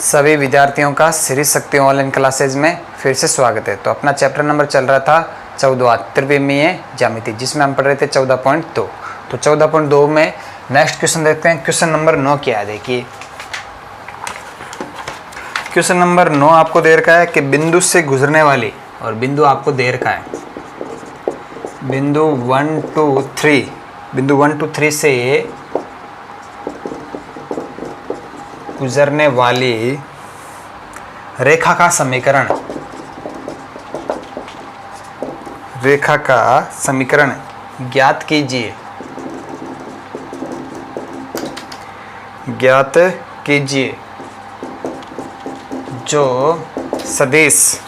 सभी विद्यार्थियों का श्री शक्ति ऑनलाइन क्लासेज में फिर से स्वागत है। तो अपना चैप्टर नंबर चल रहा था 14 त्रिविमीय ज्यामिति, जिसमें हम पढ़ रहे थे 14.2। तो 14.2 में नेक्स्ट क्वेश्चन देखते हैं। क्वेश्चन नंबर 9 क्या है, देखिए क्वेश्चन नंबर 9 आपको दे रखा है कि बिंदु से गुजरने वाली, और बिंदु आपको दे रखा है बिंदु 1 2 3 से गुजरने वाली रेखा का समीकरण ज्ञात कीजिए। जो सदिश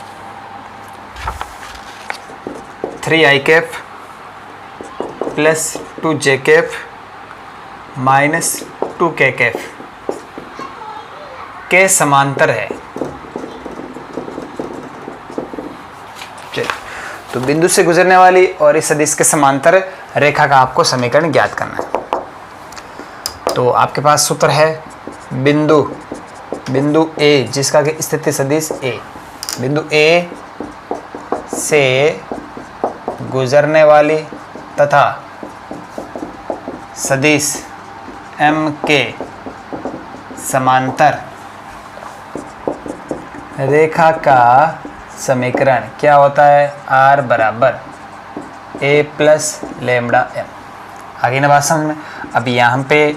3i cap plus 2j cap minus 2k cap के समांतर है। तो बिंदु से गुजरने वाली और इस सदिश के समांतर रेखा का आपको समीकरण ज्ञात करना है। तो आपके पास सूत्र है बिंदु A जिसका कि स्थिति सदिश A, बिंदु A से गुजरने वाली तथा सदिश M के समांतर रेखा का समीकरण क्या होता है, R बराबर A प्लस लेमड़ा M। आगे ना बात समझ में। अब यहाँ पे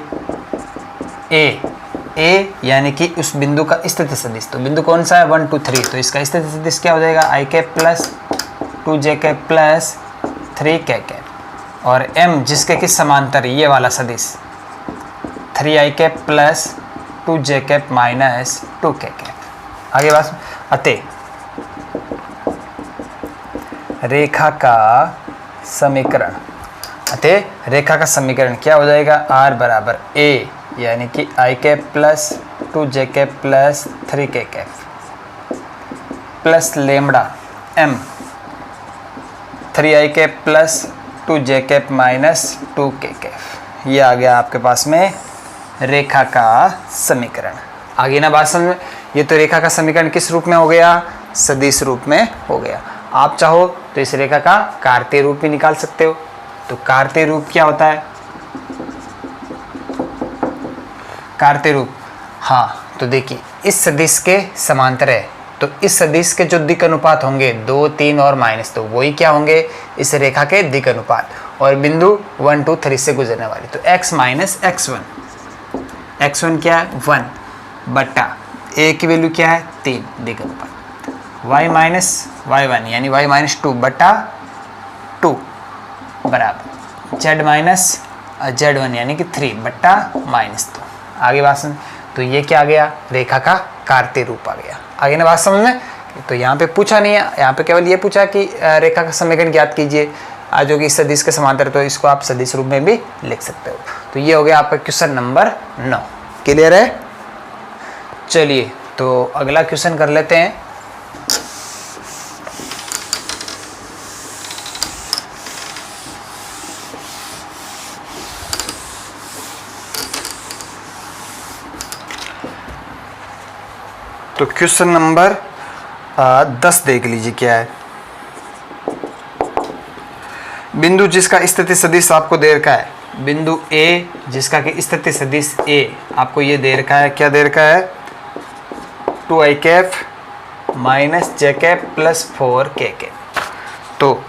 A यानी कि उस बिंदु का स्थिति सदिश, तो बिंदु कौन सा है 1 2 3, तो इसका स्थिति सदिश क्या हो जाएगा i cap plus 2j cap plus 3k cap, और M जिसके कि समांतर ये वाला सदिश 3i cap plus 2j cap minus 2k cap. आगे बात, अतः रेखा का समीकरण क्या हो जाएगा, R बराबर A यानी कि i cap plus 2j cap plus 3k cap plus lambda M 3i cap plus 2j cap minus 2k cap. ये आ गया आपके पास में रेखा का समीकरण। आगे ना बात समझ में। ये तो रेखा का समीकरण किस रूप में हो गया, सदिश रूप में हो गया। आप चाहो तो इस रेखा का कार्तीय रूप भी निकाल सकते हो। तो कार्तीय रूप क्या होता है, कार्तीय रूप, हाँ तो देखिए इस सदिश के समांतर है, तो इस सदिश के जो दिक् अनुपात होंगे 2 3 और माइनस, तो वही क्या होंगे, इस रेखा के दिक् अनुपात। और बिंदु 1 2 3 से गुजरने वाली, तो x माइनस x1 क्या है 1 बटा a की वैल्यू क्या है 3 दिक् अनुपात, y माइनस y1 यानी y माइनस 2 बटा 2 बराबर z माइनस z1 यानी कि 3 बटा माइनस 2। आगे बात समझ। तो ये क्या आ गया, रेखा का कार्तीय रूप आ गया। आगे ना बात समझ में। तो यहाँ पे पूछा नहीं है, यहाँ पे केवल ये पूछा कि रेखा का समीकरण ज्ञात कीजिए जो कि सदिश के समांतर, तो इसको आप सदिश रूप में भी लिख सकते हो। तो ये हो गया आपका क्वेश्चन नंबर 9। क्लियर है। चलिए तो अगला क्वेश्चन कर लेते हैं। तो क्वेश्चन नंबर 10 देख लीजिए क्या है। बिंदु जिसका स्थिति सदिश आपको दे रखा है, बिंदु A जिसका कि स्थिति सदिश A आपको ये दे रखा है, क्या दे रखा है 2i cap minus j cap plus 4k cap. तो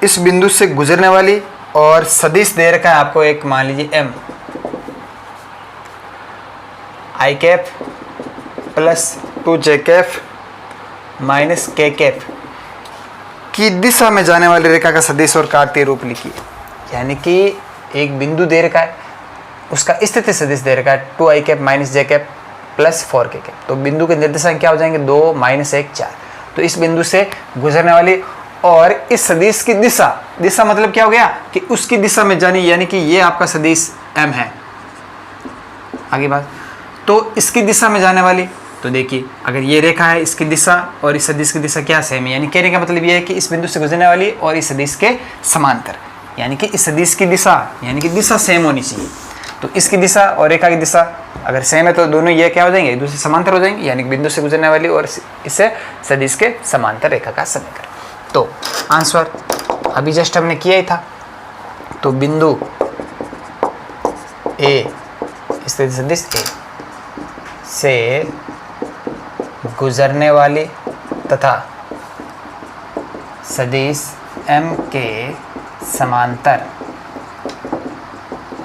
इस बिंदु से गुजरने वाली और सदिश दे रखा है आपको एक, मान लीजिए M i cap plus 2j cap minus k cap की दिशा में जाने वाली रेखा का सदिश और कार्तीय रूप लिखिए। यानी कि एक बिंदु दे रखा है, उसका स्थिति सदिश दे रखा है 2i cap minus j cap plus 4k cap. तो बिंदु के निर्देशांक क्या हो जाएंगे 2 माइनस 1 4। तो इस बिंदु से गुजरने वाली और इस सदिश की दिशा मतलब क्या हो गया कि उसकी दिशा में जानी, यानी कि ये आपका सदिश M है। आगे बात, तो इसकी दिशा में जाने वाली, तो देखिए अगर ये रेखा है इसकी दिशा और इस सदिश की दिशा क्या सेम है, यानी कहने का मतलब ये है कि इस बिंदु से गुजरने वाली और इस सदिश के समांतर, यानी कि इस सदिश की दिशा यानी कि दिशा सेम होनी चाहिए। तो इसकी दिशा और रेखा की दिशा अगर सेम है तो दोनों ये क्या हो जाएंगे, एक दूसरे समांतर हो जाएंगे, यानी बिंदु से गुजरने वाली और इससे सदिश के समांतर रेखा का समीकरण। तो आंसर अभी जस्ट हमने किया ही था। तो बिंदु ए स्थिति सदिश ए से गुजरने वाली तथा सदिश M के समांतर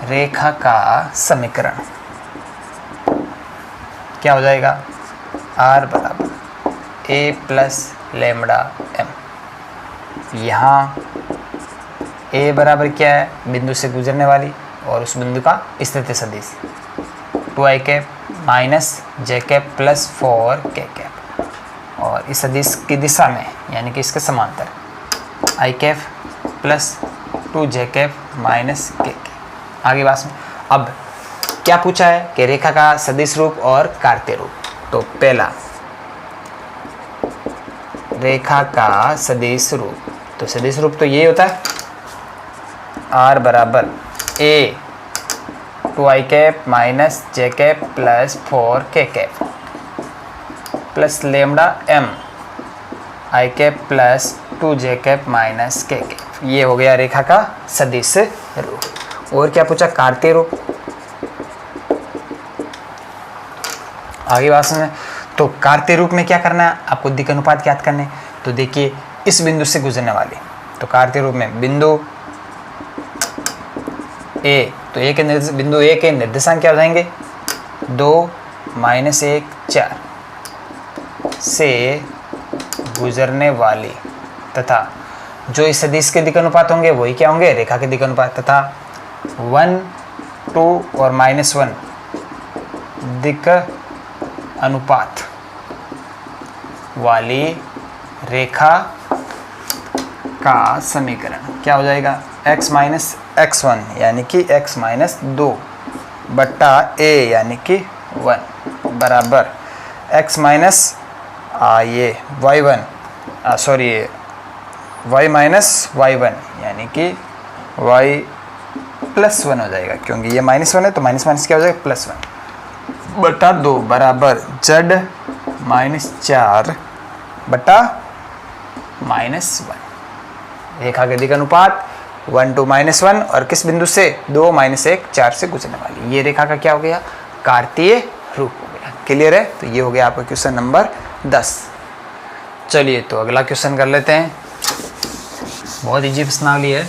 रेखा का समीकरण क्या हो जाएगा, R बराबर A प्लस लैम्बडा M। यहाँ A बराबर क्या है, बिंदु से गुजरने वाली और उस बिंदु का स्थिति सदिश 2i cap minus j cap plus 4k cap, और इस सदिश की दिशा में यानी कि इसके समांतर i cap plus 2j cap minus k cap. आगे बात में अब क्या पूछा है कि रेखा का सदिश रूप और कार्तीय रूप। तो पहला रेखा का सदिश रूप, तो सदिश रूप तो ये होता है R बराबर A 2i cap minus j cap plus 4k cap plus lambda M i cap plus 2j cap minus k cap. ये हो गया रेखा का सदिश रूप। और क्या पूछा, कार्तीय रूप। आगे बात सुने, तो कार्तीय रूप में क्या करना है, आपको दिक् अनुपात याद करने। तो देखिए इस बिंदु से गुजरने वाली, तो कार्तीय रूप में बिंदु ए, तो ए के बिंदु ए के निर्देशांक क्या हो जाएंगे, 2 माइनस 1 4 से गुजरने वाली तथा जो इस सदिश के दिक् अनुपात होंगे वही क्या होंगे, रेखा के दिक् अनुपात, तथा 1 2 और -1 दिक् अनुपात वाली रेखा का समीकरण क्या हो जाएगा, x माइनस x1 यानी कि x माइनस 2 बट्टा a यानी कि 1 बराबर x माइनस ये y1 sorry y minus y1 यानी कि y प्लस 1 हो जाएगा, क्योंकि ये -1 है तो माइनस माइनस क्या हो जाएगा +1 बटा 2 बराबर z माइनस 4 बटा -1। रेखा के दिक् अनुपात 1 to -1 और किस बिंदु से, 2 माइनस 1 4 से गुजरने वाली, ये रेखा का क्या हो गया, कार्तीय रूप हो गया। क्लियर है। तो ये हो गया आपका क्वेश्चन नंबर 10। चलिए तो अगला क्वेश्चन कर लेते हैं। बहुत इजी प्रश्नावली है।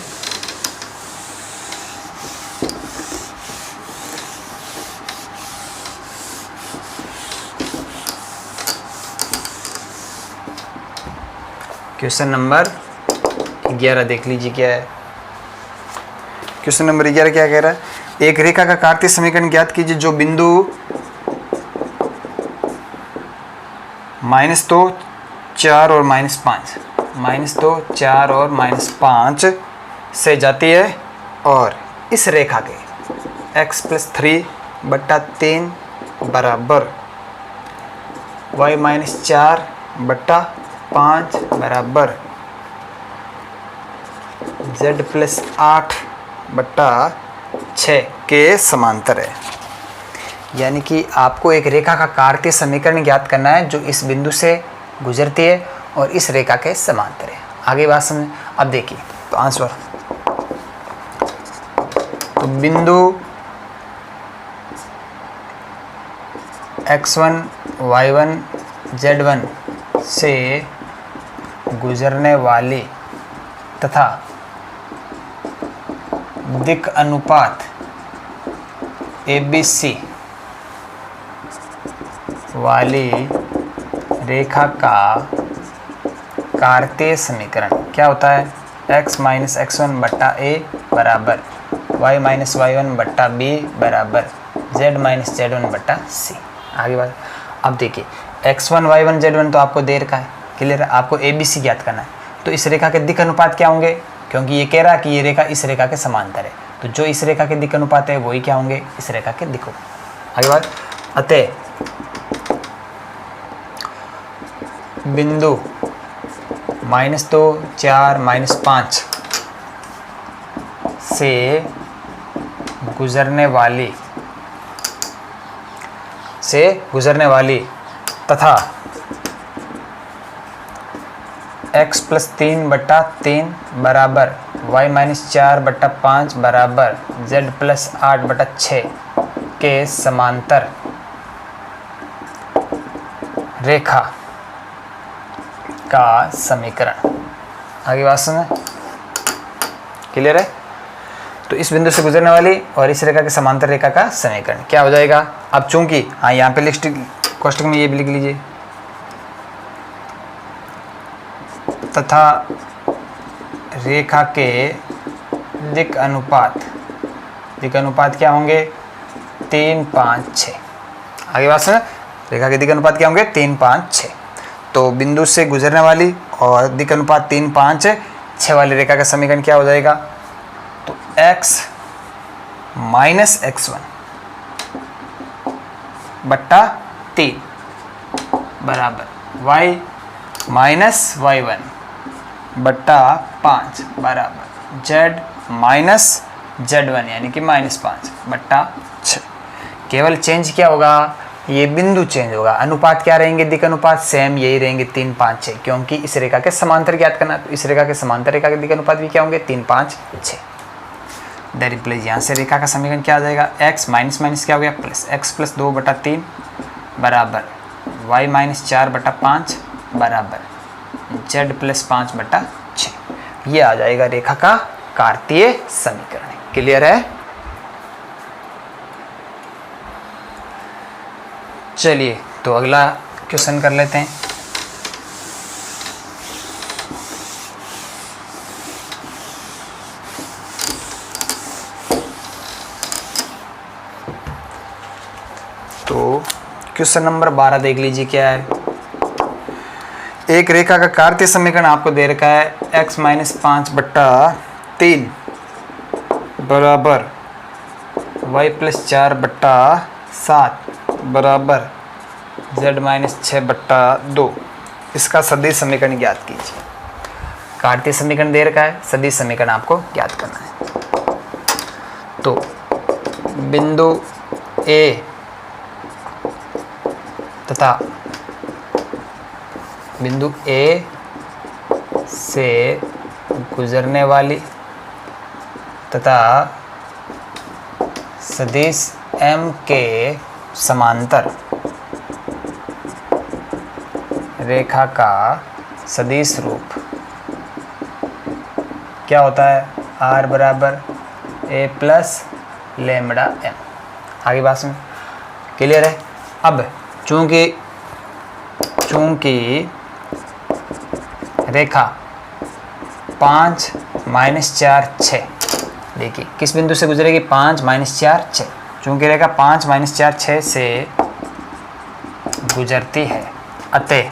क्वेश्चन नंबर 11 देख लीजिए क्या है। क्वेश्चन नंबर 11 क्या कह रहा है, एक रेखा का कार्तीय समीकरण ज्ञात कीजिए जो बिंदु -2 4 और -5 -2 4 और -5 से जाती है और इस रेखा के x + 3 बट्टा 3 बराबर y - 4 बट्टा 5 बराबर z + 8 बट्टा 6 के समांतर है। यानी कि आपको एक रेखा का कार्तीय समीकरण ज्ञात करना है जो इस बिंदु से गुजरती है और इस रेखा के समांतर है। आगे बात समझ। अब देखिए तो आंसर, तो बिंदु x1 y1 z1 से गुजरने वाली तथा दिक् अनुपात ABC वाली रेखा का कार्तीय समीकरण क्या होता है, x माइनस x1 बट्टा a बराबर y माइनस y1 बट्टा b बराबर z माइनस z1 बट्टा c। आगे बात। अब देखिए x1 y1 z1 तो आपको देर का है, क्लियर है। आपको ABC ज्ञात करना है, तो इस रेखा के दिक् अनुपात क्या होंगे, क्योंकि ये कह रहा है कि ये रेखा इस रेखा के समांतर है, तो जो इस रेखा के दिक् अनुपात है वही क्या होंगे, इस रेखा के दिक् अनुपात। आगे बात। अतः बिंदु -2 4 -5 से गुजरने वाली तथा x + 3/3 बराबर y - 4/5 बराबर z + 8/6 के समांतर रेखा का समीकरण। आगे बात सुने, क्लियर है? तो इस बिंदु से गुजरने वाली और इस रेखा के समांतर रेखा का समीकरण क्या हो जाएगा? अब चूंकि यहाँ पे लिस्ट कोष्टक में ये भी लिख लीजिए, तथा रेखा के दिक् अनुपात क्या होंगे? 3, 5, 6। आगे बात सुने, रेखा के दिक् अनुपात क्या होंगे? 3, 5, 6। तो बिंदु से गुजरने वाली और दिक् अनुपात 3, 5, 6 वाली रेखा का समीकरण क्या हो जाएगा? तो x - x1 बट्टा 3 बराबर y - y1 बट्टा 5 बराबर z - z1 यानी कि -5 बट्टा 6। केवल चेंज क्या होगा? ये बिंदु चेंज होगा, अनुपात क्या रहेंगे? दिक् अनुपात सेम यही रहेंगे 3, 5, 6, क्योंकि इस रेखा के समांतर ज्ञात करना। तो इस रेखा के समांतर रेखा के दिक् अनुपात भी क्या होंगे? 3, 5, 6। दैट रिप्लेस यहाँ से रेखा का समीकरण क्या आ जाएगा? x माइनस क्या हो गया? प्लस x + 2/3 बराबर y - 4/5 बराबर z + 5/6। ये आ जाएगा रेखा का कार्तीय समीकरण। क्लियर है? चलिए तो अगला क्वेश्चन कर लेते हैं। तो क्वेश्चन नंबर 12 देख लीजिए क्या है। एक रेखा का कार्तीय समीकरण आपको दे रखा है x - 5/3 बराबर y + 4/7 बराबर z - 6/2। इसका सदिश समीकरण ज्ञात कीजिए। कार्तीय समीकरण दे रखा है, सदिश समीकरण आपको ज्ञात करना है। तो बिंदु A तथा बिंदु A से गुजरने वाली तथा सदिश M के समांतर रेखा का सदिश रूप क्या होता है? r बराबर a + λm। आगे बात में क्लियर है? अब चूंकि रेखा 5 - 4, 6, देखिए किस बिंदु से गुजरेगी? 5 - 4, 6। चूंकि रेखा 5 - 4, 6 से गुजरती है, अतः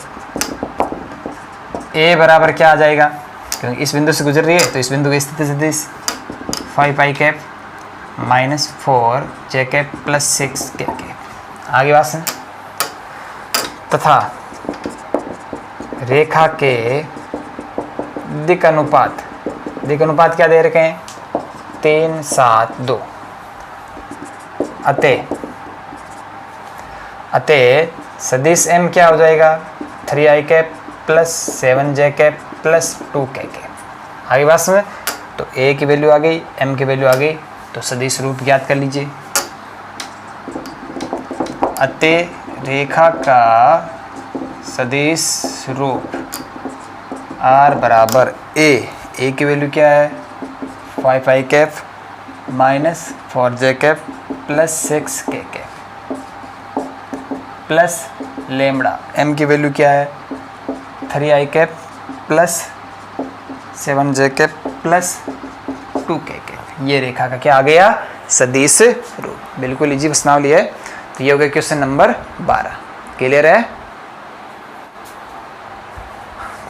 a बराबर क्या आ जाएगा? क्योंकि इस बिंदु से गुजर रही है तो इस बिंदु की स्थिति सदिश 5i cap - 4j cap + 6k cap. आगे बात सुन, तथा रेखा के दिक् अनुपात क्या दे रखे हैं? 3, 7, 2। अतः सदिश m क्या हो जाएगा? 3i cap + 7j cap + 2k cap. आगे बात समझ? तो a की वैल्यू आ गई, m की वैल्यू आ गई, तो सदिश रूप ज्ञात कर लीजिए। अतः रेखा का सदिश रूप r बराबर a की वैल्यू क्या है? 5i cap - 4j cap + 6k cap plus lambda. m की वैल्यू क्या है? 3i cap + 7j cap + 2k cap. ये रेखा का क्या आ गया? सदिश रूप। बिल्कुल इजी प्रश्नावली है। तो ये हो गया क्वेश्चन नंबर 12। क्लियर है?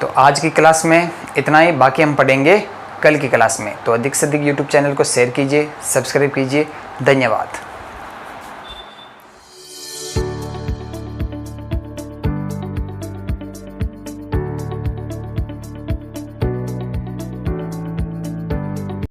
तो आज की क्लास में इतना ही, बाकी हम पढ़ेंगे कल की क्लास में। तो अधिक से अधिक यूट्यूब चैनल को शेयर कीजिए, सब्सक्राइब कीजिए। धन्यवाद।